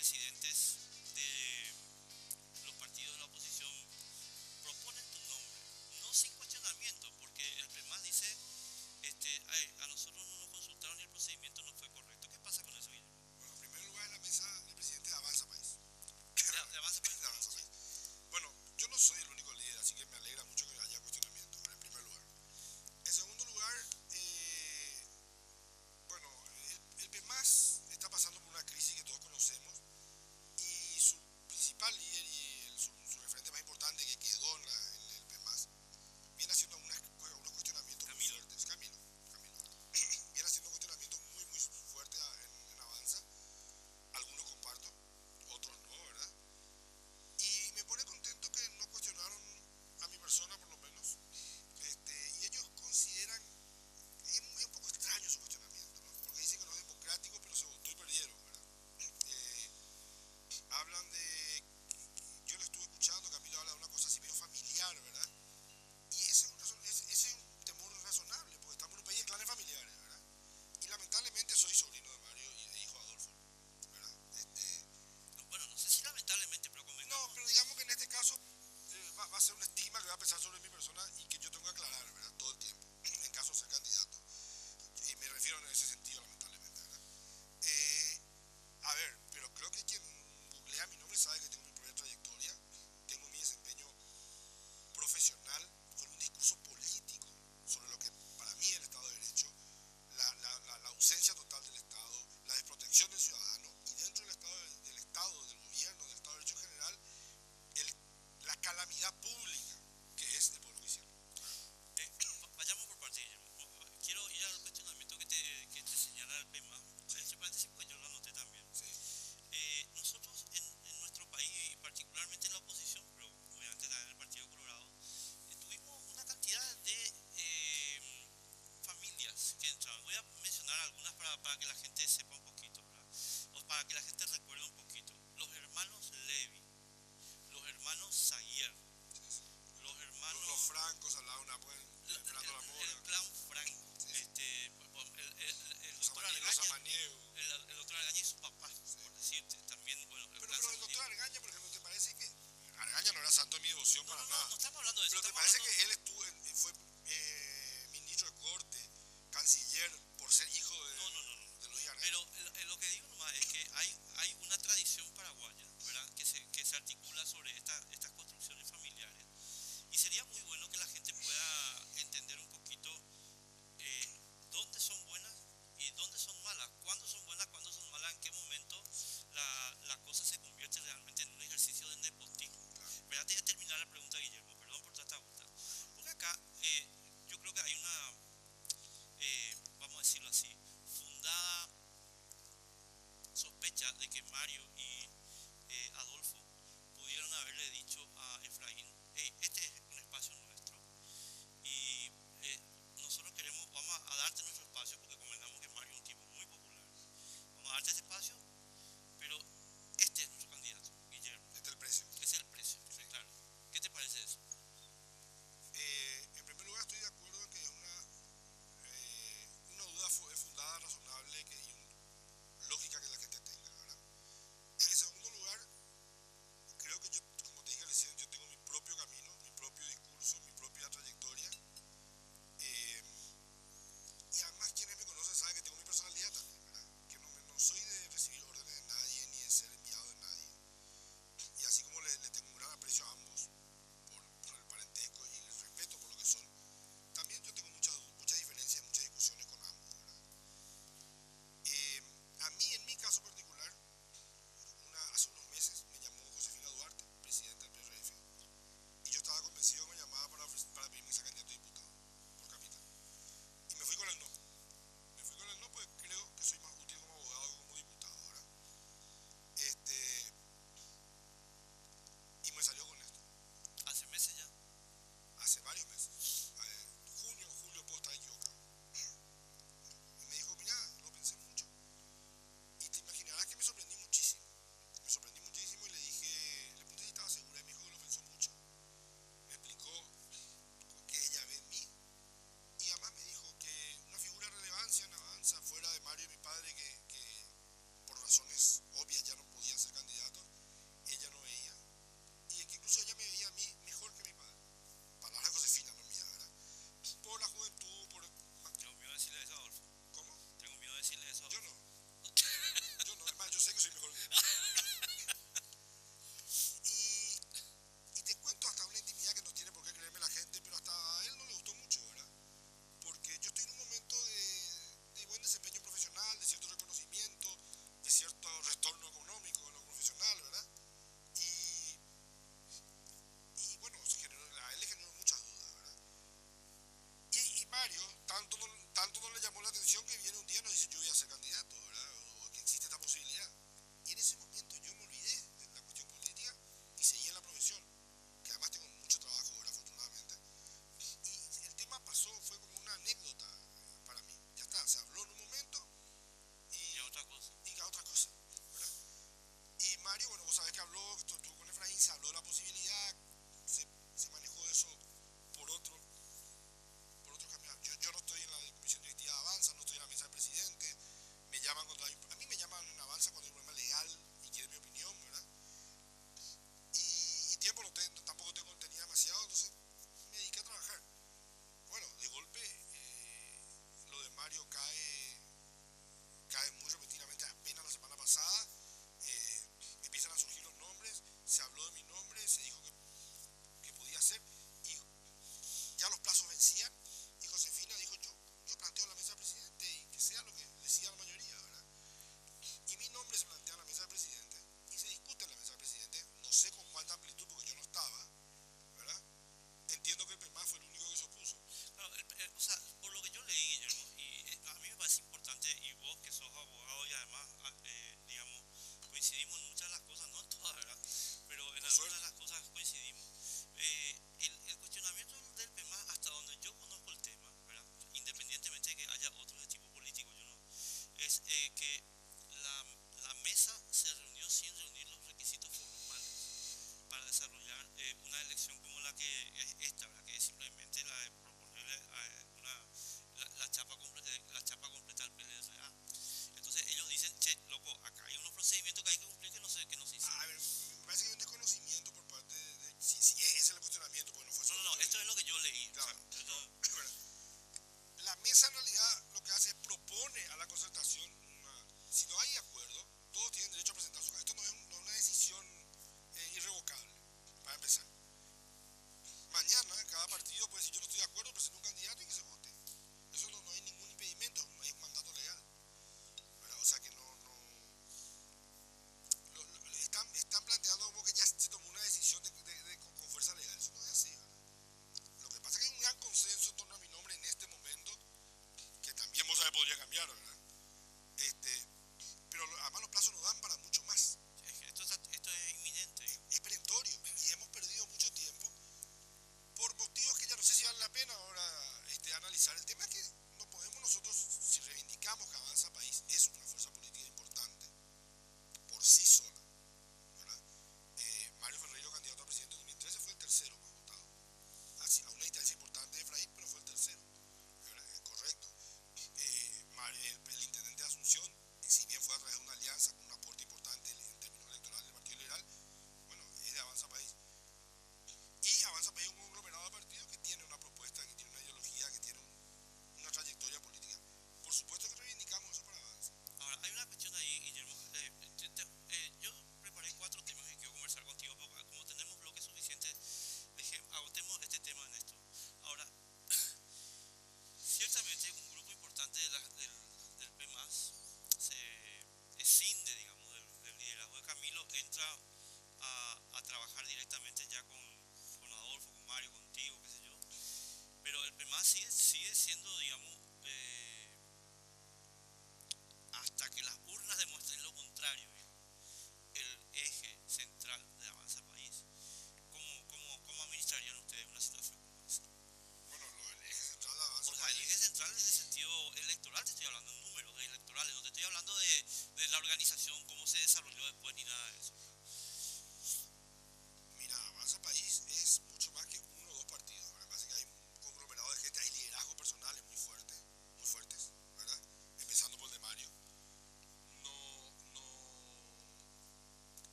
presidentes de los partidos de la oposición proponen tu nombre, no sin cuestionamiento, porque el PEMAS dice, "Ay, a nosotros no nos consultaron y el procedimiento no fue correcto". ¿Qué pasa con eso, Guillermo? Bueno, en primer lugar, en la mesa del presidente de Avanza País. De Avanza País. De Avanza País. Bueno, yo no soy el único líder, así que me alegra mucho que haya cuestionamiento, en primer lugar. En segundo lugar, bueno, el PEMAS está pasando por una crisis que todos conocemos y su principal líder y su referente más importante que quedó en el PEMAS viene haciendo unos cuestionamientos muy fuertes. Camilo. Viene haciendo cuestionamientos muy fuertes en Avanza. Algunos comparto, otros no, ¿verdad? Y me pone contento que no cuestionaron a mi persona, por lo menos. Y ellos consideran, es un poco extraño su cuestionamiento, ¿no? Porque dicen que no es democrático, pero se votó y perdieron, ¿verdad? Hablan de, yo lo estuve escuchando, Camilo habla de una cosa así medio familiar, ¿verdad? Y ese es un temor razonable, porque estamos en un país de clanes familiares, ¿verdad? Y lamentablemente soy sobrino de Mario y de hijo de Adolfo, ¿verdad? No, bueno, no sé si lamentablemente, pero convengamos. No, pero digamos que en este caso va a ser un estigma que va a pesar sobre mi persona y que yo tengo que aclarar, ¿verdad? Todo el tiempo, en caso de ser candidato. Y me refiero en ese sentido, lamentablemente, ¿verdad? A ver, pero creo que quien googlea mi nombre sabe que tengo mi propia trayectoria, tengo mi desempeño profesional con un discurso político sobre lo que para mí es el Estado de Derecho, la ausencia total del Estado, la desprotección del ciudadano y dentro del Estado, del gobierno, del Estado de Derecho en general, la calamidad pública que es el Poder Judicial. Vayamos por partes, Guillermo. Quiero ir al cuestionamiento que te señala el PEMAS. Ese paréntesis, pues yo lo anoté también. Sí. Nosotros en nuestro país, y particularmente en la oposición, pero obviamente también en el Partido Colorado, tuvimos una cantidad de familias que entraban. Voy a mencionar algunas para que la gente sepa un poquito, ¿verdad? O para que la gente recuerde un poquito. Los hermanos Levy, los hermanos Zaguier, los hermanos... Los francos al lado de Fernando La Mora. El clan Franco, Sí. el doctor Los Argaña, Samaniego. el doctor Argaña y su papá, por decirte, también, bueno, el Pero clan el Samaniego. doctor Argaña, por ejemplo, ¿te parece que Argaña no era santo de mi devoción para nada? No estamos hablando de eso. Pero ¿te parece que él fue ministro de corte, canciller, por ser hijo de Luis Argaña? Pero lo que digo nomás es que hay una tradición paraguaya, ¿verdad? Que se articula sobre estas construcciones familiares. Y sería muy bueno que la gente pueda entender un poquito dónde son buenas y dónde son malas, cuándo son buenas, cuándo son malas, en qué momento la cosa se convierte realmente en un ejercicio de nepotismo. Pero antes de terminar la pregunta, Guillermo, perdón por tanta vuelta, porque acá yo creo que hay una, vamos a decirlo así, fundada sospecha de que Mario y Adolfo pudieron haberle dicho a Efraín, hey, este es un espacio nuestro y nosotros vamos a darte nuestro espacio porque convengamos que Mario es un tipo muy popular, vamos a darte este espacio, pero este es nuestro candidato, Guillermo. Este es el precio. Ese es el precio, sí, claro. ¿Qué te parece eso? En primer lugar, estoy de acuerdo en que es una duda fundada, razonable y lógica que la gente tenga, ¿verdad?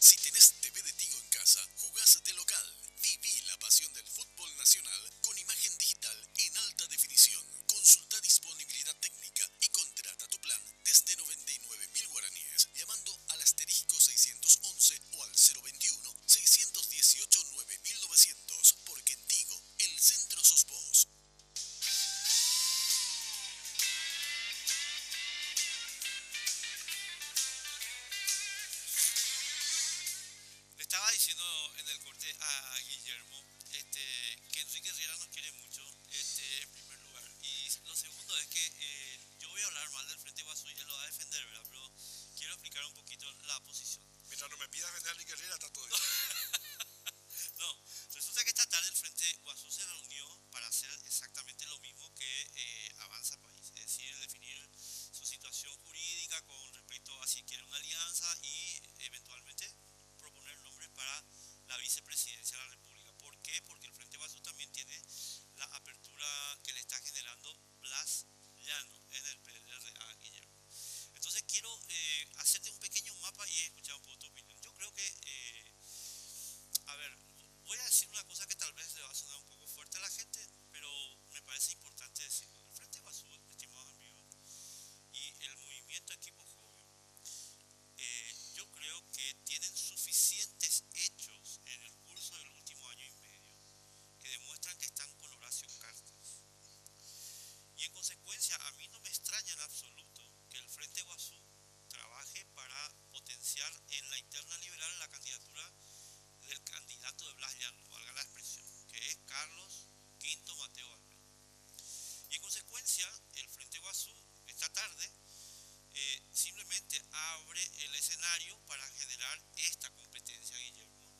Si tenés TV de Tigo en casa, jugás de local. Viví la pasión del fútbol nacional con imagen digital en alta definición. Consulta disponibilidad técnica y contrata tu plan desde 99.000 guaraníes llamando al asterisco 611 o al 021 618 9900, porque en Tigo el centro sos vos. Le estaba diciendo en el corte a Guillermo que Enrique Riera nos quiere mucho, en primer lugar. Y lo segundo es que yo voy a hablar mal del Frente Guasú y él lo va a defender, ¿verdad? Pero quiero explicar un poquito la posición. Mientras no me pidas vender a Enrique Riera, está todo bien. No, resulta que esta tarde el Frente Guasú se reunió para hacer exactamente lo mismo que Avanza País, es decir, definir su situación jurídica con respecto a si quiere una alianza y eventualmente proponer nombres para la vicepresidencia de la República. ¿Por qué? Porque el Frente Guasú también tiene la apertura que le está generando Blas Llano en el PLRA, Guillermo. Entonces quiero hacerte un pequeño mapa y escuchar un poco tu opinión. Yo creo que, a ver, voy a decir una cosa que tal vez le va a sonar un poco fuerte a la gente, pero me parece importante decirlo. El Frente Guasú, estimados amigos, y el movimiento Equipo Joven, yo creo que tienen suficientes hechos en el curso del último año y medio que demuestran que están con Horacio Cartes. Y en consecuencia, a mí no me extraña en absoluto que el Frente Guasú trabaje para potenciar en la interna liberal la candidatura del candidato de Blas Llano, valga la expresión, que es Carlos Quinto Mateo Almeida. Y en consecuencia, el Frente Guasú esta tarde simplemente abre el escenario para generar esta competencia, Guillermo,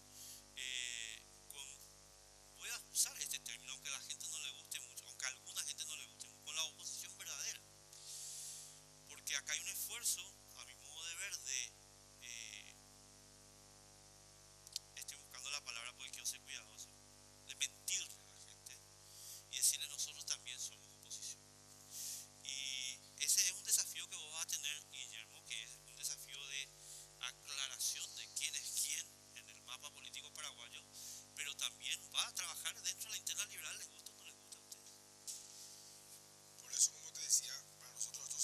voy a usar este término, aunque a la gente no le guste mucho, aunque a alguna gente no le guste mucho, con la oposición verdadera. Porque acá hay un esfuerzo, a mi modo de ver, estoy buscando la palabra porque quiero ser cuidadoso, de mentirle a la gente y decirle nosotros también somos oposición. Y ese es un desafío que vos vas a tener, Guillermo, que es un desafío de aclaración de quién es quién en el mapa político paraguayo, pero también va a trabajar dentro de la interna liberal, les gusta o no les gusta a ustedes. Por eso, como te decía, para nosotros esto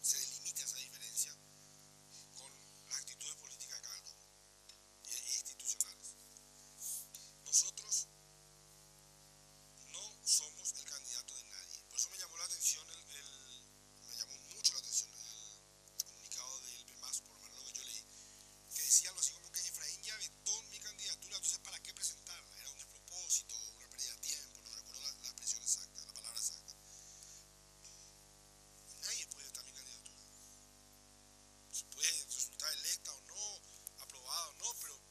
se delimita esa diferencia con las actitudes políticas de cada grupo e institucionales. Nosotros no somos el candidato de nadie. Por eso me llamó la atención me llamó mucho la atención el comunicado del PEMAS, por lo menos lo que yo leí, que decía algo así como que Efraín ya vetó mi candidatura, entonces ¿para qué presentarla? Era un despropósito, una pérdida de tiempo, no recuerdo la expresión exacta, la palabra exacta. Nadie puede vetar mi candidatura. Se puede resultar electa o no, aprobada o no, pero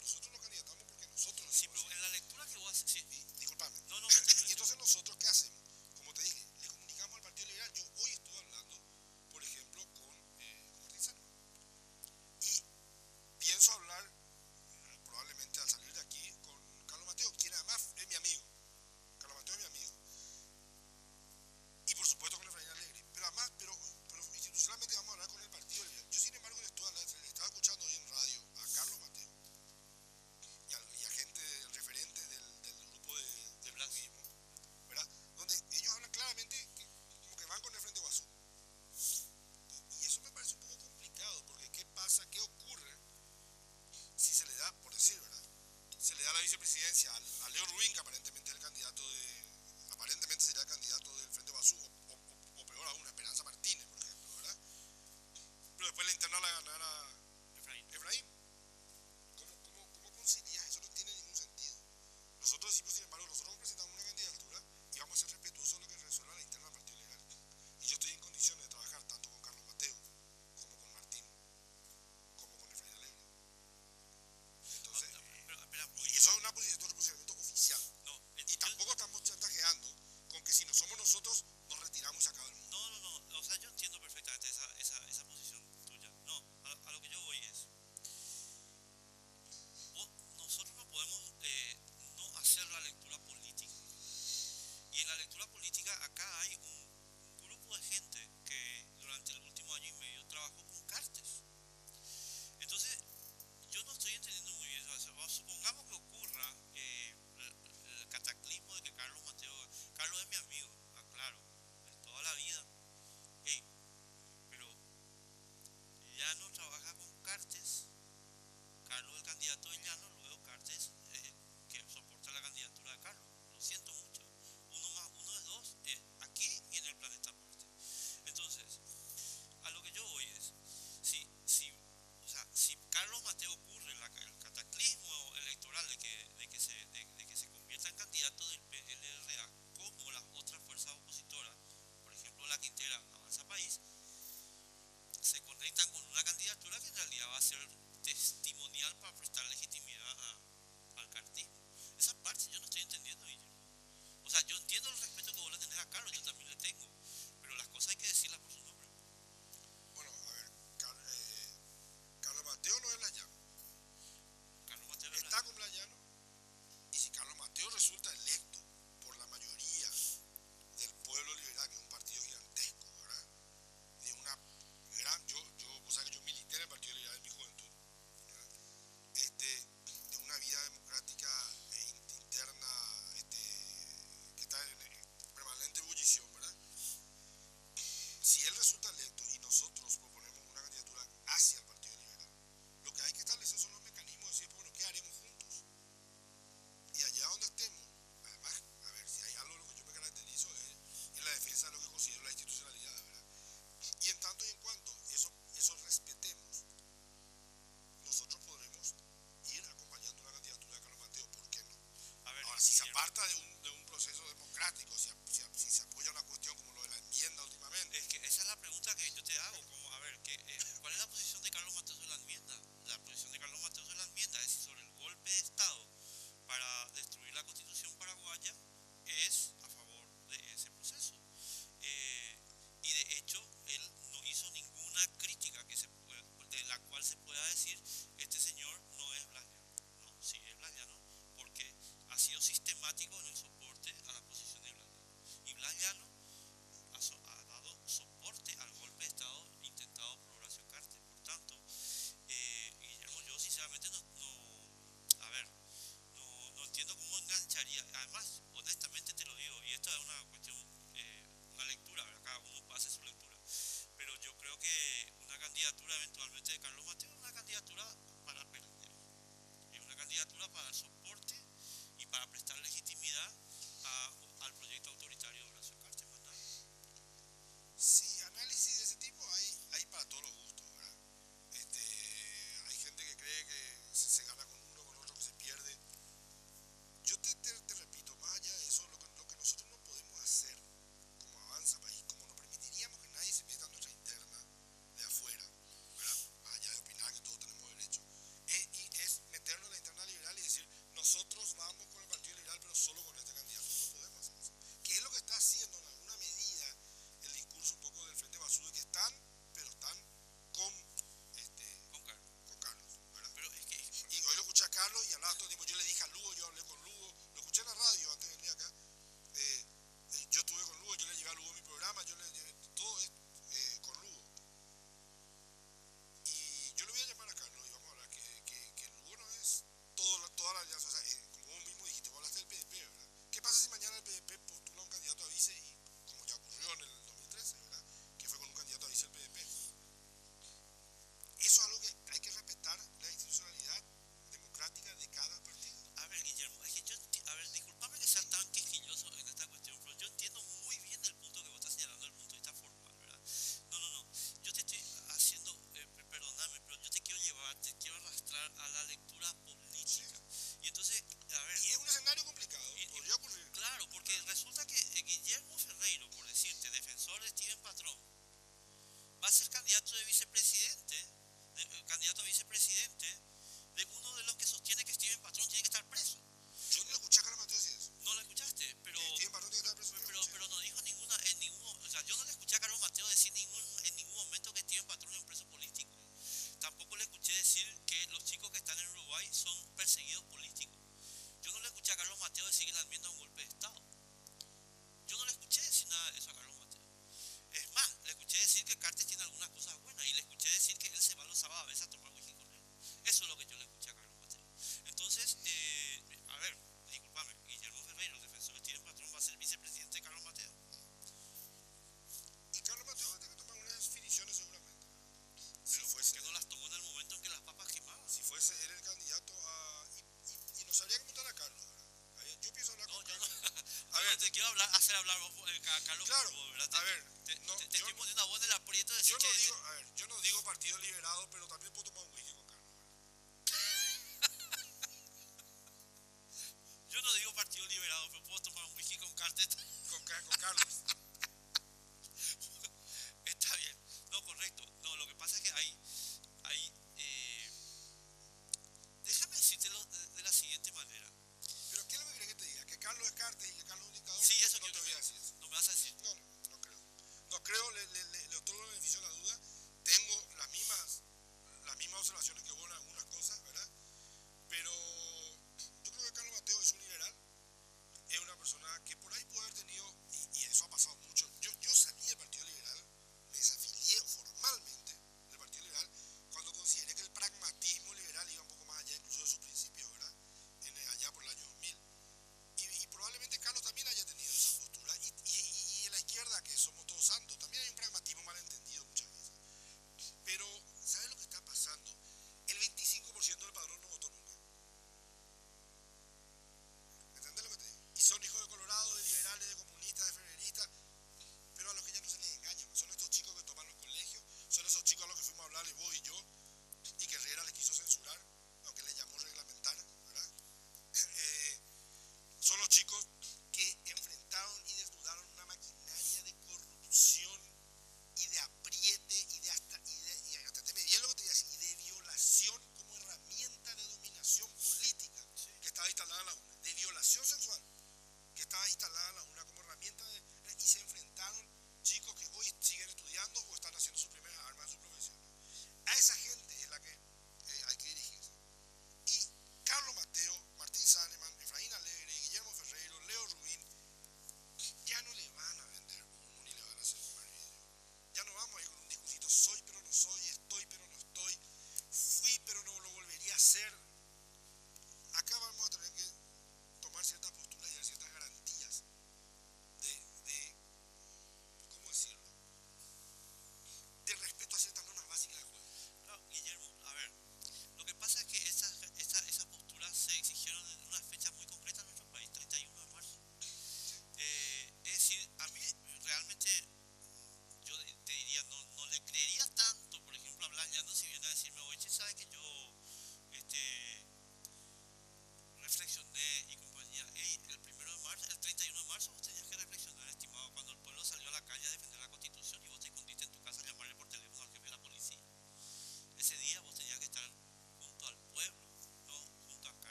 nosotros nos candidatamos porque nosotros... Sí, pero en la lectura que vos haces... Sí. Disculpame. No, no, Y entonces nosotros, ¿qué hacemos? Como te dije, le comunicamos al Partido Liberal. Yo hoy estuve hablando, por ejemplo, con Martín Salma. Y pienso hablar, probablemente al salir de aquí, con Carlos Mateo, quien además es mi amigo. Carlos Mateo es mi amigo. Y por supuesto con Efraín Alegre. Pero además, pero institucionalmente vamos a hablar con el Partido Liberal. Yo, sin embargo, le estaba escuchando hoy en radio a Carlos Mateo y a gente, el referente del grupo de Blas, ¿verdad? Donde ellos hablan claramente que como que van con el Frente Guasú. Y eso me parece un poco complicado, porque ¿qué pasa? ¿Qué ocurre si se le da, por decir, ¿verdad? Se le da la vicepresidencia a Leo Rubín, que aparentemente es el candidato aparentemente sería el candidato del Frente Guasú, o peor aún, Esperanza Martínez, por ejemplo, ¿verdad? Pero después la interna la ganara Efraín. ¿Cómo concilias? Eso no tiene ningún sentido. Nosotros decimos, sin embargo, nosotros presentamos una candidatura y vamos a ser respetuosos de lo que resuelva la interna del Partido Liberal. Y yo estoy en condiciones de trabajar tanto con Carlos Mateo, como con Martín, como con Efraín Alegre. Entonces, y eso es un posicionamiento oficial. No, y tampoco estamos chantajeando con que si no somos nosotros, nos retiramos y se acaba el mundo. No, o sea, yo entiendo perfectamente esa posición tuya. No, a lo que yo voy es, candidatura eventualmente de Carlos Mateo es una candidatura para perder. Es una candidatura para dar soporte y para prestar legitimidad al proyecto autoritario de Horacio Cartes, más nada. Sí, análisis de ese tipo hay para todos los gustos, ¿verdad? Hay gente que cree que se gana con uno, con otro que se pierde. Yo te repito, más allá de eso, lo que nosotros no podemos hacer como avanza país, como no permitiríamos que nadie se meta en nuestra interna de afuera, ¿verdad? Más allá de opinar que todos tenemos derecho, es meternos en la interna liberal y decir, nosotros vamos con el Partido Liberal, pero solo con este candidato. No podemos hacer eso. ¿Qué es lo que está haciendo en alguna medida el discurso un poco del Frente Basude, que están, pero están con Carlos, ¿verdad? Pero es que... Y hoy lo escuché a Carlos y hablaba todo el tiempo. Yo le dije a Lugo, yo hablé con Lugo, lo escuché en la radio antes de venir acá. Yo estuve con Lugo, yo le llevé a Lugo mi programa, yo le llevé todo con Lugo. Y yo le voy a llamar a Carlos y vamos a hablar que Lugo no es toda la alianza. O sea, como vos mismo dijiste, vos hablaste del PDP, ¿verdad? ¿Qué pasa si mañana el PDP postula a un candidato a vice y, como ya ocurrió en el 2013, ¿verdad? Que fue con un candidato a vice el PDP? Eso es algo que hay que respetar, la institucionalidad democrática de cada partido. A ver, Guillermo, es que discúlpame que sea tan quisquilloso en esta cuestión, pero yo entiendo muy bien el punto que vos estás señalando, el punto de vista formal, ¿verdad? No, yo te estoy haciendo, perdóname, pero yo te quiero llevar, te quiero arrastrar a la lectura política. Y entonces, a ver... Y es un escenario complicado, podría ocurrir. Claro, porque resulta que Guillermo Ferreiro, por decirte, defensor de Steven Patrón, va a ser candidato a vicepresidente de uno de los que sostiene que Steven Patrón tiene que estar preso. Yo no le escuché a Carlos Mateo decir eso. No lo escuchaste, pero Steven Patrón tiene que estar preso. pero no dijo o sea, yo no le escuché a Carlos Mateo decir en ningún momento que Steven Patrón es un preso político. Tampoco le escuché decir que los chicos que están en Uruguay son perseguidos políticos. Yo no le escuché a Carlos Mateo decir que la enmienda es un golpe de Estado. Yo no le escuché decir nada de eso a Carlos Mateo. Es más, le escuché decir que Cartes tiene algunas cosas buenas y le escuché decir que él se va los sábados a veces a tomar whisky con él. Eso es lo que yo le escuché a Carlos Mateo. Entonces, a ver, discúlpame, Guillermo Ferreiro, el defensor de Steven Patrón, va a ser vicepresidente de Carlos Mateo. Y Carlos Mateo va a tener que tomar unas definiciones seguramente. Pero ¿por qué no las tomó en el momento en que las papas quemaban? Si fuese él el candidato a... Y no sabría cómo estar a Carlos, ¿verdad? Yo pienso hablar con Carlos. A ver, te quiero hacer hablar a Carlos, claro, Curvo, ¿verdad? A ver, te estoy poniendo a vos en el aprieto de decir yo no digo partido liberado, pero también puedo tomar un whisky con Carlos, ¿verdad? Yo no digo partido liberado, pero puedo tomar un whisky con Cartes. Con Carlos. Está bien. No, correcto. No, lo que pasa es que déjame decírtelo de la siguiente manera. Pero ¿qué es lo que querés que te diga? ¿Que Carlos es Cartes y que Carlos es un dictador? Sí, eso no te voy a decir eso. No me vas a decir. No creo. No creo, le otorgo el beneficio de la duda. Tengo las mismas observaciones que vos en algunas cosas, ¿verdad? Pero yo creo que Carlos Mateo es un liberal. Es una persona que por ahí puede haber tenido, y eso ha pasado mucho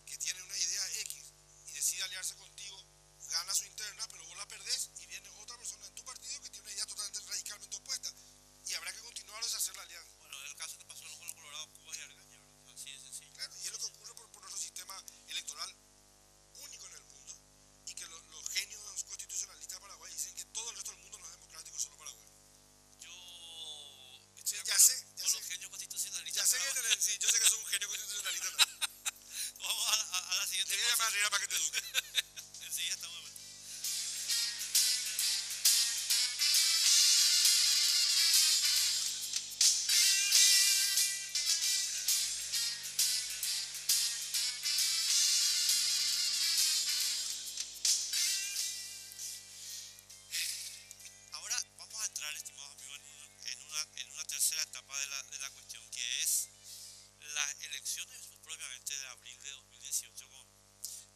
que tiene una idea X y decide aliarse contigo, gana su interna, pero vos la perdés y viene otra persona en tu partido que tiene una idea totalmente radicalmente opuesta. Y habrá que continuar a deshacer la alianza. Bueno, es el caso que pasó con los Colorados, Cuba y Argaña, ¿verdad? Así de sencillo. Claro, y es lo que ocurre por nuestro sistema electoral único en el mundo y que los genios constitucionalistas de Paraguay dicen que todo el resto del mundo no es democrático, solo Paraguay. Yo estoy de Ya acuerdo sé, con los genios constitucionalistas. Ya sé que pero tenés, sí, yo sé que sos un genio constitucionalista también. vamos a la siguiente Te voy a llamar cosa. arriba para que te eduque. Enseguida estamos. Ahora vamos a entrar, estimados amigos, en una tercera etapa de la cuestión, que es las elecciones propiamente de abril de 2018 con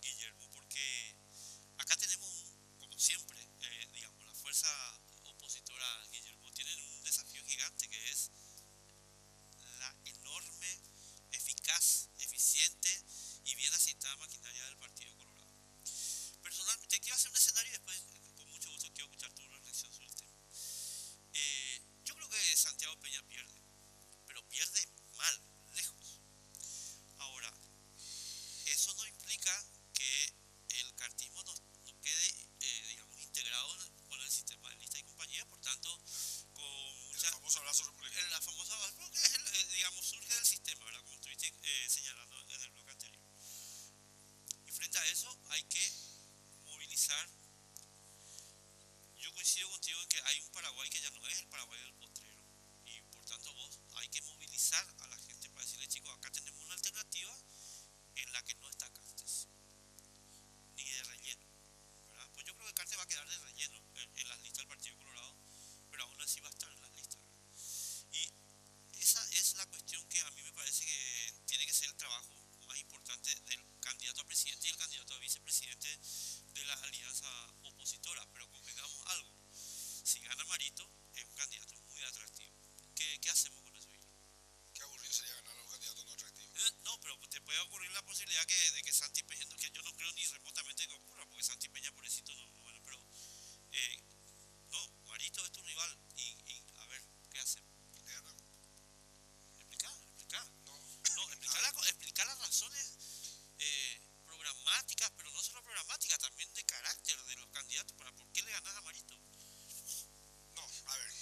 Guillermo, porque acá tenemos, como siempre, digamos, la fuerza opositora a Guillermo tienen un desafío gigante, que es la enorme, eficaz, eficiente y bien asignada maquinaria del Partido Colorado. Personalmente, quiero hacer un escenario y después, con mucho gusto, quiero escuchar tu reflexión sobre el tema. Yo creo que Santiago Peña pierde, pero pierde mal, lejos. Ahora, eso no implica que el cartismo no quede, digamos, integrado con el sistema de lista y compañía, por tanto, con mucha... El famoso abrazo republicano. La famosa, porque es digamos, surge del sistema, ¿verdad? Como estuviste señalando en el bloque anterior. Y frente a eso hay que movilizar. Yo coincido contigo en que hay un Paraguay que ya no es el Paraguay del potrero, y por tanto vos hay que movilizar a la gente para decirle, chicos, acá tenemos una alternativa en la que no está Cartes, ni de relleno, ¿verdad? Pues yo creo que Cartes va a quedar de relleno en las listas del Partido Colorado, pero aún así va a estar en las listas, ¿verdad? Y esa es la cuestión que a mí me parece que tiene que ser el trabajo más importante del candidato a presidente y el candidato a vicepresidente de las alianzas opositoras. Pero convengamos algo, si gana Marito es un candidato muy atractivo. ¿Qué hacemos con eso? Qué aburrido sería ganar a un candidato no atractivo. No, pero te puede ocurrir la posibilidad de que Santi Peña, que yo no creo ni remotamente que ocurra, porque Santi Peña, pobrecito, no, bueno, pero no, Marito es tu rival y a ver, ¿qué hacemos? Le ganamos. Explicar. No, Explicar las razones programáticas, pero no solo programáticas, también de carácter de los candidatos, para por qué le ganas a Marito. no, a ver.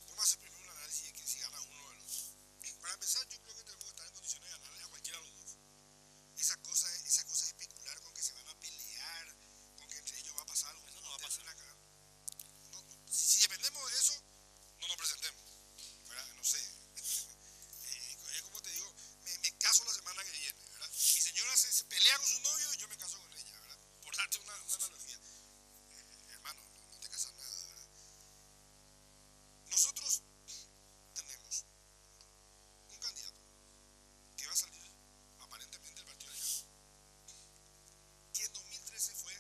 Vamos a hacer primero un análisis de que si gana uno de los. Para empezar, yo creo que tenemos que estar en condiciones de ganarle a cualquiera de los dos. Esa cosa de especular con que se van a pelear, con que entre ellos va a pasar algo. Eso no va a pasar. Si dependemos de eso, no nos presentemos. ¿Verdad? No sé. Es como te digo, me caso la semana que viene, ¿verdad? Mi señora se pelea con su novio y yo me caso con ella, ¿verdad? Por darte una analogía. Hermano, no te casas nada, ¿verdad? Nosotros tenemos un candidato que va a salir aparentemente del Partido Liberal, que en 2013 fue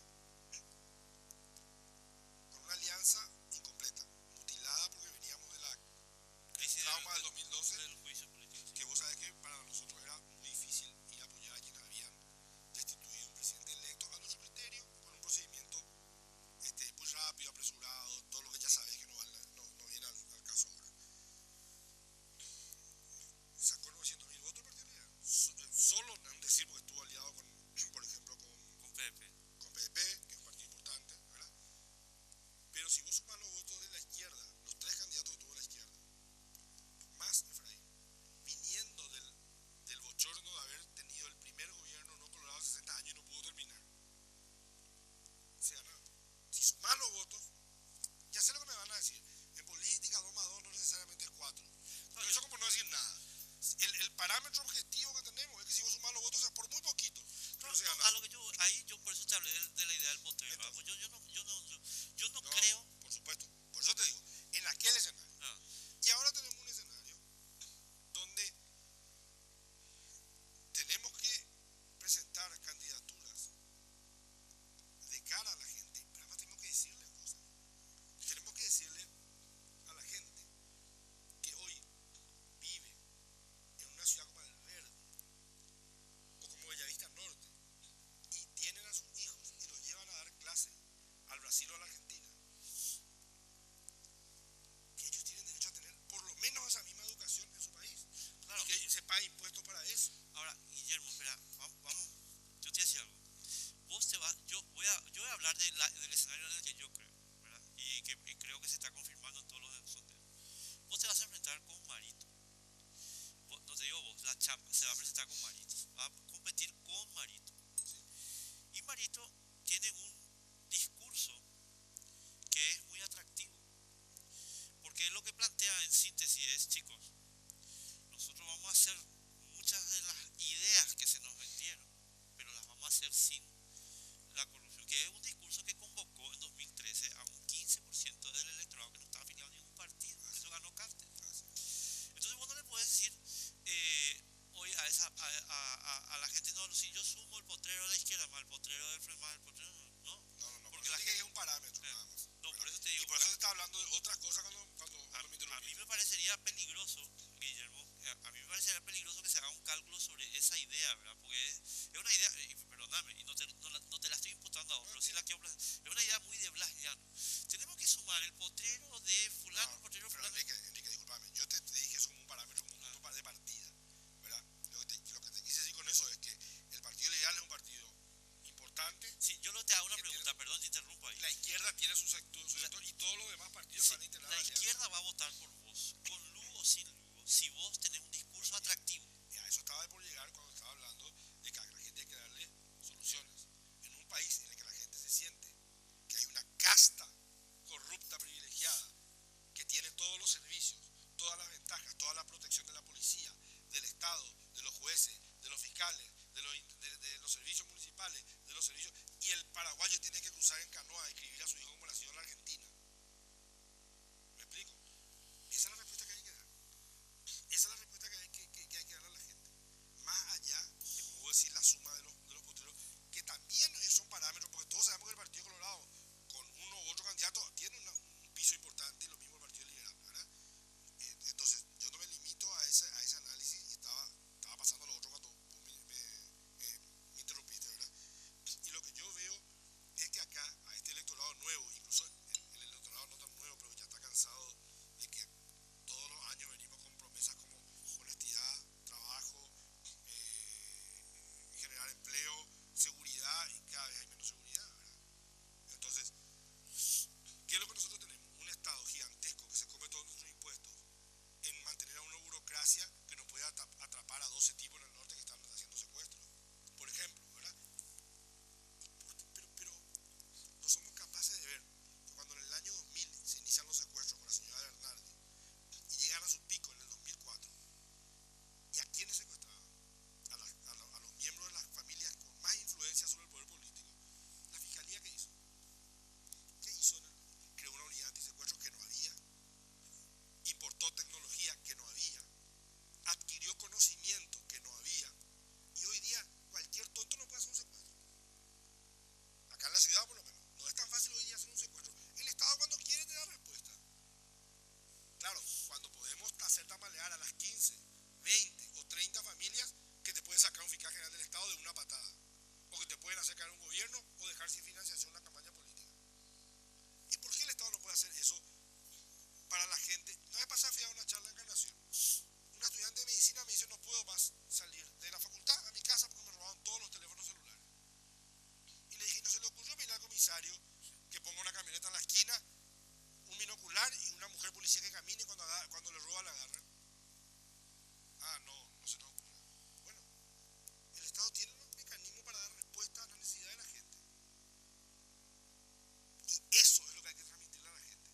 con una alianza incompleta, mutilada porque veníamos de la trauma del 2012, del juicio político. que vos sabés que para nosotros era muy difícil ir a apoyar a quienes habían destituido un presidente electo a nuestro criterio, con un procedimiento muy rápido, apresurado, todo lo que ya sabés que no viene al caso ahora. Sacó 900.000 votos el Partido Liberal. Solo, es un decir, porque estuvo aliado con, por ejemplo, Con PDP. con PDP, que es un partido importante, ¿verdad? Pero si vos sumás los votos de la izquierda, los tres candidatos que tuvo la izquierda, más Efraín, viniendo del bochorno de haber tenido el primer gobierno no colorado de 60 años y no pudo terminar, se ganaba. Si sumás los votos, ya sé lo que me van a decir, en política 2 más 2 no necesariamente es 4. Pero eso como no decir nada. El parámetro objetivo que tenemos es que si vos sumás los votos, o sea, por muy poquito, pero se gana. A lo que ahí yo por eso te hablé de la idea del potrero. Entonces, Yo no creo. Por supuesto. Por se va a presentar con Marito, va a competir con Marito. Y Marito tiene un discurso que es muy atractivo, porque lo que plantea en síntesis es, chicos, nosotros vamos a hacer muchas de las ideas que se nos vendieron, pero las vamos a hacer sin la corrupción, que es un discurso que convocó en 2013 a un 15% del electorado que no estaba afiliado a ningún partido, por eso ganó Carter. Entonces vos no le puedes decir hoy a la gente, no, si yo sumo el potrero de la izquierda más el potrero del frente más el potrero, no. No, porque la gente, que es un parámetro nada más. No, por eso te digo. Y por eso se está hablando de otras cosas cuando a mí me parecería peligroso, Guillermo, a mí me parecería peligroso que se haga un cálculo sobre esa idea, ¿verdad? Porque es una idea, perdóname, y no te la estoy imputando a vos, pero sí la quiero, es una idea muy de Blas Llano. Tenemos que sumar el potrero de fulano, el potrero de fulano. Enrique, discúlpame, yo te dije eso como un parámetro, como un punto de partida, ¿verdad? Lo que te quise decir con eso es que el Partido Liberal es un partido importante. Sí, yo te hago una pregunta, perdón, te interrumpo ahí. La izquierda tiene su sector y todos los demás partidos van a integrar la izquierda va a votar por vos, con Lugo o sin Lugo, si vos tenés un discurso atractivo. A eso estaba por llegar cuando estaba hablando de que a la gente hay que darle soluciones. En un país en el que la gente se siente que hay una casta corrupta, privilegiada, que tiene todos los servicios, todas las ventajas, toda la protección de la policía, del Estado, de los jueces, de los fiscales, de los servicios municipales, de los servicios, y el paraguayo tiene que cruzar en canoa a escribir a su hijo como nació en la Argentina. ¿Me explico? Esa es la respuesta que hay que dar. Esa es la respuesta que hay que darle a la gente. Más allá de, como vos decís, la suma de los potreros, que también son parámetros, porque todos sabemos que el Partido Colorado, con uno u otro candidato, tiene un piso importante, y lo mismo el Partido Liberal, ¿verdad? Entonces, yo no me limito a ese análisis, y estaba pasando lo otro cuando vos me interrumpiste, ¿verdad? Y lo que yo veo es que acá, a este electorado nuevo, incluso el electorado no tan nuevo, pero que ya está cansado de que todos los años venimos con promesas como honestidad, trabajo, generar empleo, seguridad, y cada vez hay menos seguridad, ¿verdad? Entonces, ¿qué es lo que nosotros tenemos? Un Estado gigantesco que se come todos nuestros impuestos en mantener a una burocracia que nos puede atrapar a 12 tipos en el norte que están haciendo secuestros, por ejemplo, ¿verdad? Pero no somos capaces de ver que cuando en el año 2000 se inician los secuestros con la señora Bernardi y llegan a su pico en el 2004, ¿y a quiénes secuestraban? A los miembros de las familias con más influencia sobre el poder político. ¿La fiscalía qué hizo? ¿Qué hizo? Creó una unidad antisecuestros que no había, importó tecnología que no había, adquirió conocimiento que no había, y hoy día cualquier tonto no puede hacer un secuestro. Acá en la ciudad, por lo menos, no es tan fácil hoy día hacer un secuestro. El Estado, cuando quiere, te da respuesta. Claro, cuando podemos hacer tamalear a las 15, 20 o 30 familias que te pueden sacar un fiscal general del Estado de una patada, o que te pueden hacer caer un gobierno o dejar sin financiación una campaña política. ¿Y por qué el Estado no puede hacer eso para la gente? No me pasa fui a una charla en Encarnación. Una estudiante de medicina me dice: no puedo más salir de la facultad a mi casa porque me robaron todos los teléfonos celulares. Y le dije: ¿no se le ocurrió pedirle al comisario que ponga una camioneta en la esquina, un binocular y una mujer policía que camine, cuando le roba la agarran? Ah, no se nos ocurre. Bueno, el Estado tiene un mecanismo para dar respuesta a las necesidades de la gente. Y eso es lo que hay que transmitirle a la gente.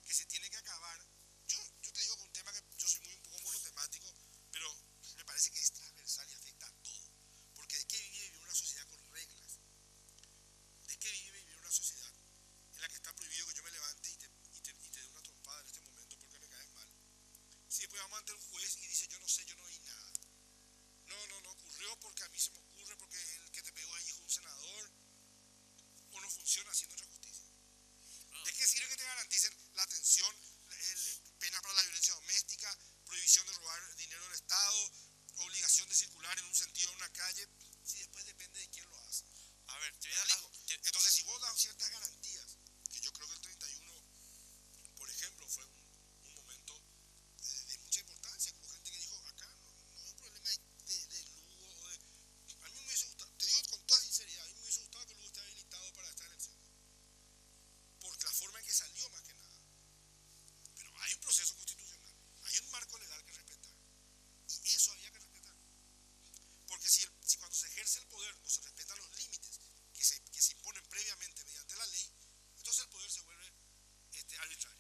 Que se tiene que acabar. Yo te digo que un tema que yo soy un poco monotemático, pero me parece que es transversal y afecta a todo. Porque ¿de qué vive vivir una sociedad con reglas? ¿De qué vive vivir una sociedad en la que está prohibido que yo me levante y te dé una trompada en este momento porque me caes mal? Si después vamos ante un juez y dice: yo no sé, yo no vi nada. No ocurrió porque a mí se me ocurre, porque el que te pegó es hijo de un senador. O no funciona así nuestra justicia. ¿De qué sirve que te garanticen la atención, penas para la violencia doméstica, prohibición de robar dinero del Estado, obligación de circular en un sentido en una calle, si después depende de quién lo hace? A ver, te voy a ¿Explico? Entonces, si vos das ciertas garantías, que yo creo que el 31, por ejemplo, fue un momento de mucha importancia, que hubo gente que dijo: acá no hay un problema de Lugo, a mí me hubiese gustado, te digo con toda sinceridad, a mí me hubiese gustado que Lugo esté habilitado para esta elección, por la forma en que salió, más que nada. Pero hay un proceso constitucional, hay un marco legal que respetar, y eso había que respetar. poder no se respetan los límites que se imponen previamente mediante la ley, entonces el poder se vuelve arbitrario.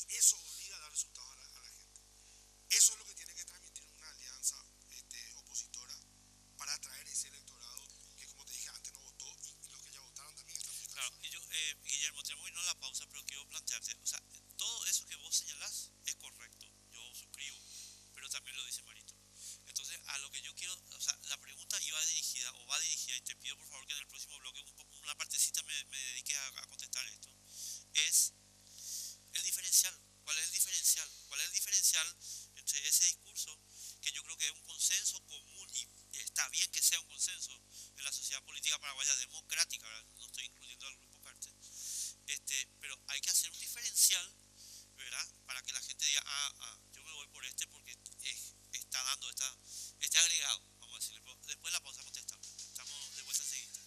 Y eso obliga a dar resultados a la gente. Eso es lo que tiene que transmitir una alianza opositora para atraer ese electorado que, como te dije antes, no votó y los que ya votaron también están muy Claro, y yo, Guillermo, tenemos que irnos a la pausa, pero quiero plantearte, o sea, todo eso que vos señalás es correcto, yo suscribo, pero también lo dice Marito. Entonces, a lo que yo quiero, o sea, la pregunta iba dirigida, o va dirigida, y te pido por favor que en el próximo bloque una partecita me dediques a contestar esto, es el diferencial. ¿Cuál es el diferencial? ¿Cuál es el diferencial entre ese discurso, que yo creo que es un consenso común, y está bien que sea un consenso en la sociedad política paraguaya democrática, ¿verdad? No estoy incluyendo al grupo Cartes, pero hay que hacer un diferencial, ¿verdad? Para que la gente diga, yo me voy por porque está dando este agregado, vamos a decirle. Después de la pausa contestamos. Estamos de vuelta enseguida.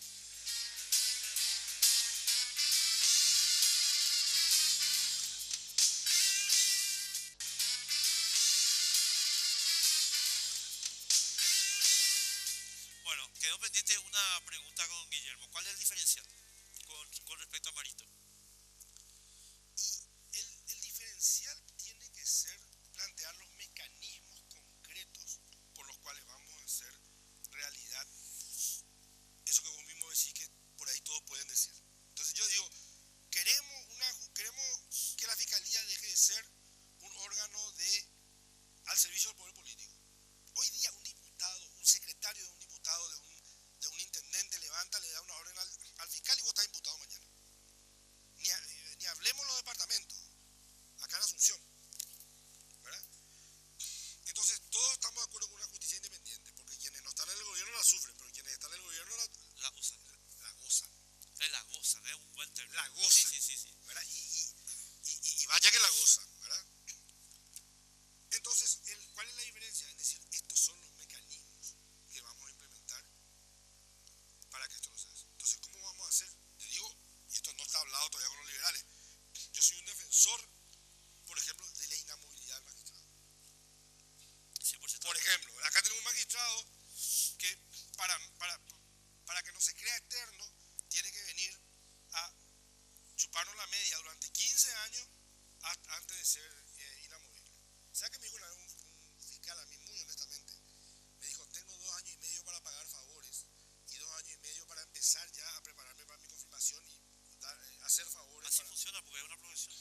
Bueno, quedó pendiente una pregunta con Guillermo. ¿Cuál es el diferencial con respecto a Marito? Y el diferencial tiene que ser plantear los mecanismos concretos por los cuales vamos a hacer realidad eso que vos mismo decís que por ahí todos pueden decir. Entonces yo digo, queremos que la Fiscalía deje de ser un órgano al servicio del poder político. Hoy día un diputado, un secretario de un diputado, de un intendente levanta, le da una orden al fiscal y vos estás imputado mañana. Ni hablemos los departamentos, acá en Asunción, ¿verdad? Entonces todos estamos de acuerdo con una justicia independiente, porque quienes no están en el gobierno la sufren, pero quienes están en el gobierno la gozan. La gozan, es un buen término. La gozan, sí. ¿verdad? Y vaya que la gozan, ¿verdad? Entonces, ¿cuál es la diferencia? Es decir, estos son los mecanismos que vamos a implementar para que esto no se haga. Entonces, ¿cómo vamos a hacer? Te digo, y esto no está hablado todavía con los liberales, yo soy un defensor, por ejemplo, de la inamovilidad del magistrado. 100%. Por ejemplo, acá tenemos un magistrado que para que no se crea eterno, tiene que venir a chuparnos la media durante 15 años antes de ser inamovible. ¿Sabes qué me dijo un fiscal a mí muy honestamente? Me dijo, tengo 2 años y medio para pagar favores y 2 años y medio para empezar ya a prepararme para mi confirmación y hacer favores. Así funciona porque es una profesión.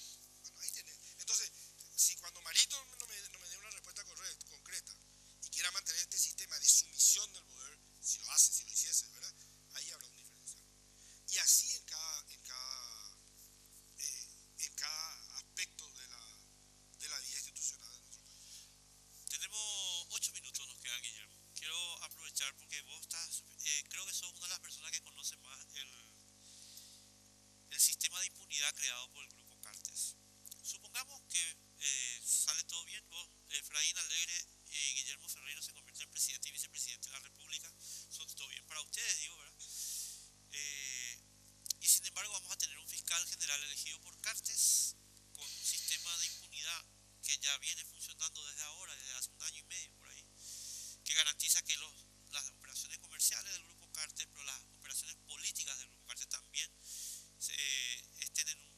Bueno, ahí tenés. Entonces, si cuando Marito no me dé una respuesta concreta y quiera mantener este sistema de sumisión del poder, si lo hiciese, ¿verdad? Ahí habrá un diferencial. Y así en cada aspecto de la vida institucional de nuestro país. Tenemos 8 minutos, nos quedan, Guillermo. Quiero aprovechar porque vos creo que sos una de las personas que conoce más el sistema de impunidad creado por el grupo Cartes. Supongamos que sale todo bien, vos, Efraín Alegre y Guillermo Ferreiro se convierten en presidente y vicepresidente de la República. Son todo bien para ustedes, digo, ¿verdad? Y sin embargo vamos a tener un fiscal general elegido por Cartes con un sistema de impunidad que ya viene funcionando desde ahora, desde hace 1 año y medio por ahí, que garantiza que las operaciones comerciales del grupo Cartes, pero las operaciones políticas del grupo Cartes también estén en un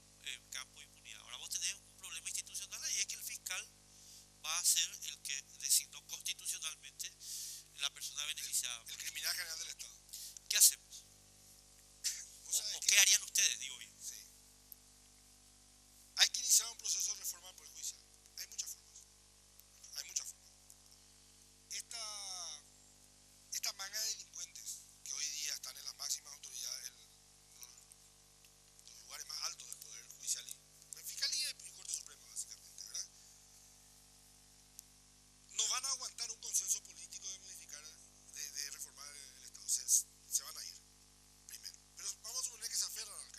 campo de impunidad. Ahora vos tenés un problema institucional y es que el fiscal va a ser el que designó constitucionalmente la persona beneficiada. El criminal general del Estado. ¿Qué hacemos? ¿O qué harían ustedes, digo bien? Sí. Hay que iniciar un proceso de reforma del Poder Judicial. Hay muchas formas. Esta manga de delincuentes que hoy día están en las máximas autoridades, en los lugares más altos del Poder Judicial, en Fiscalía y Corte Suprema, básicamente, ¿verdad? No van a aguantar un consenso político de modificar, de reformar el Estado. Se van a ir, primero. Pero vamos a suponer que se aferran al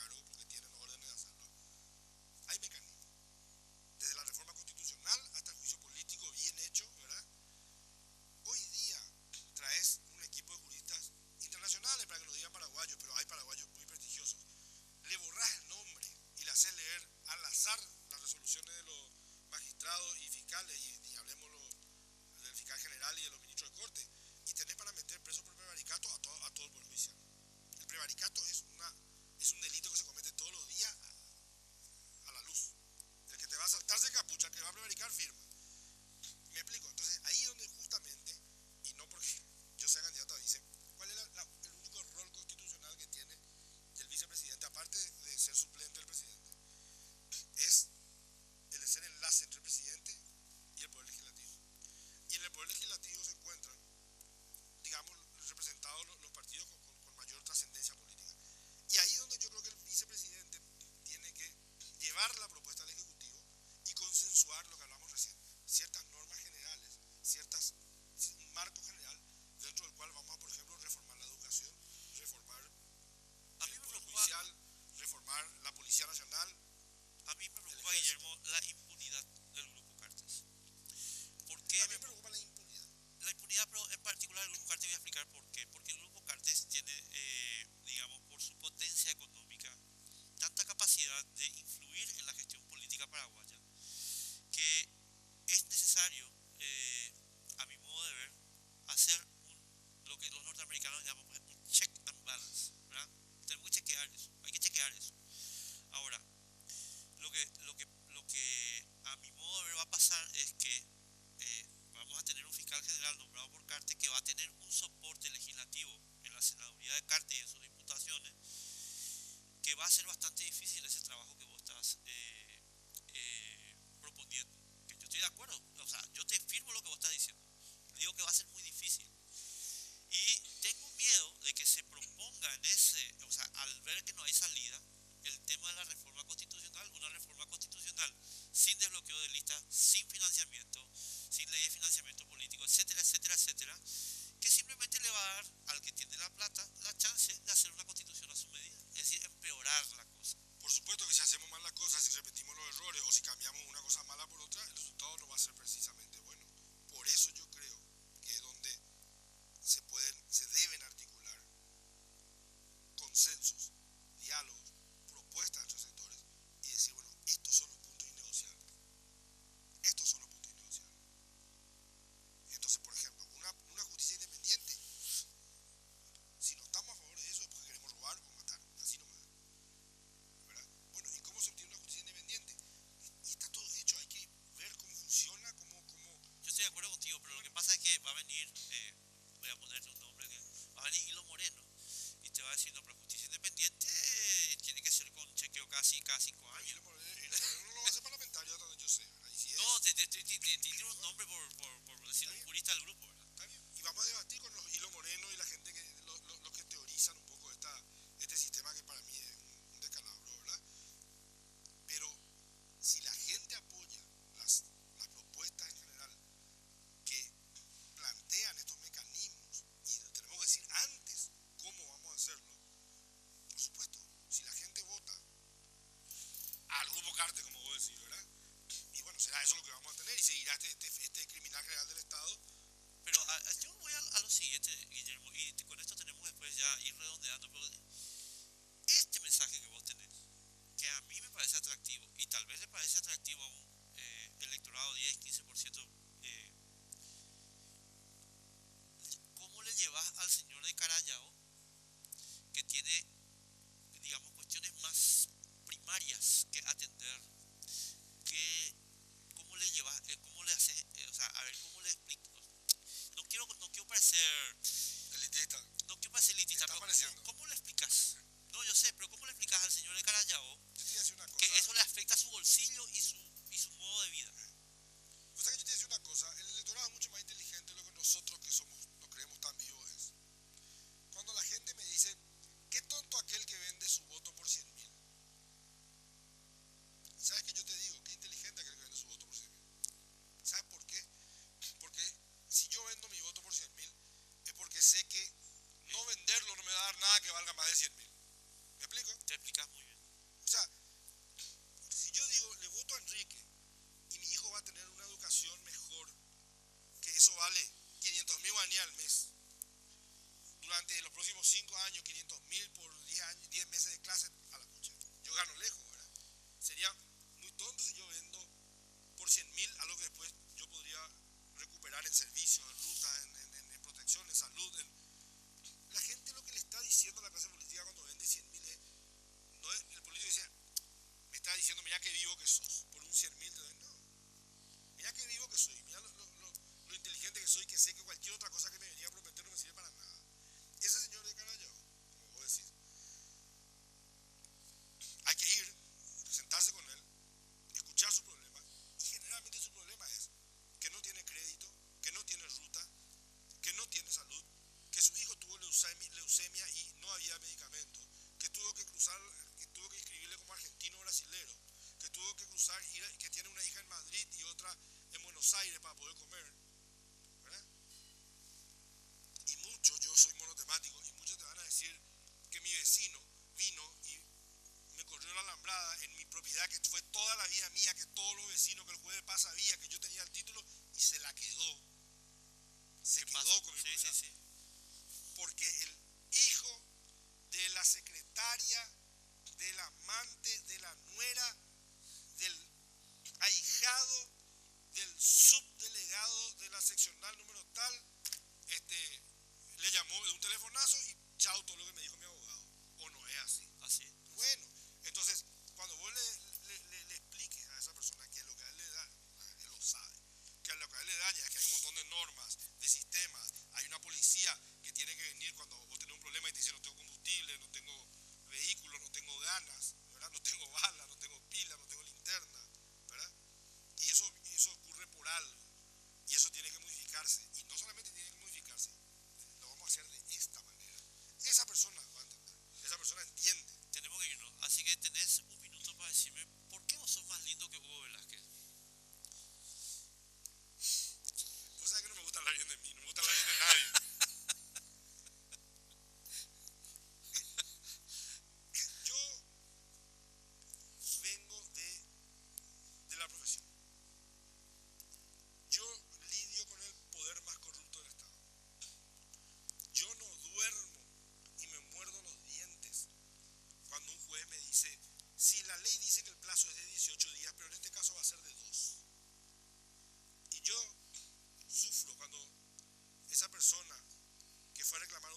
va a ser bastante difícil ese trabajo que vos estás proponiendo. Que yo estoy de acuerdo, o sea, yo te firmo lo que vos estás diciendo. Digo que va a ser muy difícil. Y tengo miedo de que se proponga en ese, o sea, al ver que no hay salida, el tema de la reforma constitucional, una reforma constitucional sin desbloqueo de listas, sin financiamiento, sin ley de financiamiento político, etcétera, etcétera, etcétera, que simplemente le va a dar al que tiene la plata la chance de hacer una constitución a su medida, es decir, empeorar la cosa. Por supuesto que si hacemos mal las cosas, si repetimos los errores o si cambiamos una cosa mala por otra, el resultado no va a ser precisamente bueno. Por eso yo creo que es donde se deben articular consensos, diálogos, propuestas entre sectores y decir, bueno, estos son los puntos innegociables. Estos son los puntos innegociables. Entonces, por ejemplo, una justicia independiente, si no estamos a favor de eso es porque queremos robar o matar, así nomás. ¿Verdad? Bueno, ¿y cómo se obtiene una justicia independiente? Y está todo hecho, hay que ver cómo funciona, cómo... Yo estoy de acuerdo contigo, pero lo que pasa es que va a venir, voy a ponerte un nombre, que va a venir Hilo Moreno y te va a decir, no, pero justicia independiente tiene que ser con chequeo cada 5 años. Y lo no lo va a hacer parlamentario hasta donde yo sé, ¿verdad? Y si No, es, te tiro un nombre por decir un jurista del grupo, ¿verdad? está bien. Y vamos a debatir con los Hilo Moreno y la gente que los que teorizan un poco este sistema que para mí es un descalabro, ¿verdad? Pero si la gente apoya las propuestas en general que plantean estos mecanismos, y tenemos que decir antes cómo vamos a hacerlo, por supuesto, si la gente vota al grupo Carte, como vos decís, ¿verdad? Y bueno, será eso lo que vamos a tener y seguirá este criminal general del Estado. Pero yo voy a lo siguiente, Guillermo, y con esto tenemos después ya ir redondeando, pero este mensaje que vos tenés, que a mí me parece atractivo, y tal vez le parece atractivo a un electorado 10-15%, ¿cómo le llevas al señor de Carayao, que tiene, digamos, cuestiones más primarias que atender, cómo le llevas, cómo le haces, o sea, a ver, cómo le explicas? No quiero parecer Elitista. no quiero parecer elitista, Está pero pareciendo. ¿cómo le explicas? No, yo sé, pero ¿cómo le explicas al señor de Carayao Yo te voy a decir una cosa. que eso le afecta a su bolsillo y su modo de vida? O sea que yo te voy a decir una cosa, el electorado es mucho más inteligente de lo que nosotros que somos, nos creemos tan vivos es. Cuando la gente me dice, qué tonto aquel que vende su voto por 100.000. ¿Sabes qué yo te digo? Qué inteligente aquel que vende su voto por 100.000. ¿Sabes por qué? Porque si yo vendo mi voto por 100.000 es porque sé que no venderlo no me va a dar nada que valga más de 100.000. ¿Me explico? Te explicas muy bien. O sea, si yo digo, le voto a Enrique y mi hijo va a tener una educación mejor, que eso vale 500.000 guaraníes al mes. Durante los próximos 5 años, 500.000 por 10 meses de clase, a la pucha. Yo gano lejos, ¿verdad? Sería muy tonto si yo vendo por 100.000 algo que después yo podría recuperar en servicios, en rutas, en protección, en salud. La gente lo que le está diciendo a la clase política cuando vende 100.000 es, no es, el político dice, me está diciendo, mira qué vivo que sos, por un 100.000 te doy, no. Mira qué vivo que soy, mira lo inteligente que soy, que sé que cualquier otra cosa que me venía a prometer no me sirve para nada. Ese señor de Carayao, como vos decís, hay que ir, sentarse con él, escuchar su problema, y generalmente su problema es que no tiene crédito, que no tiene ruta, que no tiene salud, que su hijo tuvo leucemia y no había medicamento, que tuvo que inscribirle como argentino o brasilero, que tuvo que cruzar, que tiene una hija en Madrid y otra en Buenos Aires para poder comer, ¿verdad? Y muchos, yo soy monotemático, y muchos te van a decir que mi vecino vino y me corrió la alambrada en mi propiedad, que fue toda la vida mía, que todos los vecinos, que el juez de paz sabía que yo tenía el título, y se la quedó. Se quedó con mi propiedad. Sí. Porque el hijo de la secretaria, del amante, de la nuera, del ahijado, del subdelegado de la seccional número tal, le llamó de un telefonazo y chao todo lo que me dijo mi abogado. ¿O no es así? Así. Bueno, entonces, cuando vos le expliques a esa persona que lo que a él le da, él lo sabe, que a lo que a él le da ya es que hay un montón de normas, de sistemas, hay una policía que tiene que venir cuando vos tenés un problema y te dice no tengo combustible, no tengo vehículo, no tengo ganas,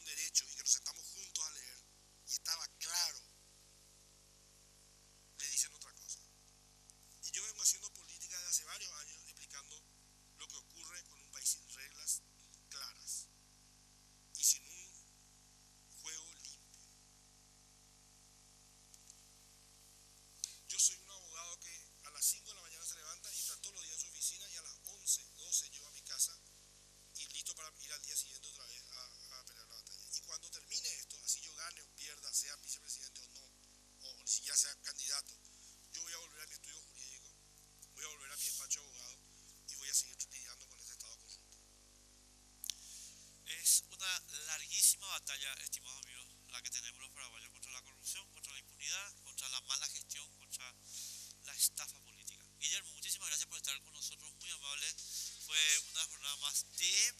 derecho y que nos sentamos juntos a leer y estaba claro, le dicen otra cosa. Y yo vengo haciendo política desde hace varios años explicando lo que ocurre con un país sin reglas claras y sin un juego limpio. Yo soy un abogado que a las 5 de la mañana se levanta y está todos los días en su oficina y a las 11, 12 llego a mi casa y listo para ir al día siguiente otra vez a pelear la batalla. Y cuando termine esto, así yo gane o pierda, sea vicepresidente o no, o ni siquiera sea candidato, yo voy a volver a mi estudio jurídico, voy a volver a mi despacho de abogado y voy a seguir lidiando con este Estado corrupto. Es una larguísima batalla, estimados amigos, la que tenemos los paraguayos contra la corrupción, contra la impunidad, contra la mala gestión, contra la estafa política. Guillermo, muchísimas gracias por estar con nosotros, muy amable. Fue una jornada más de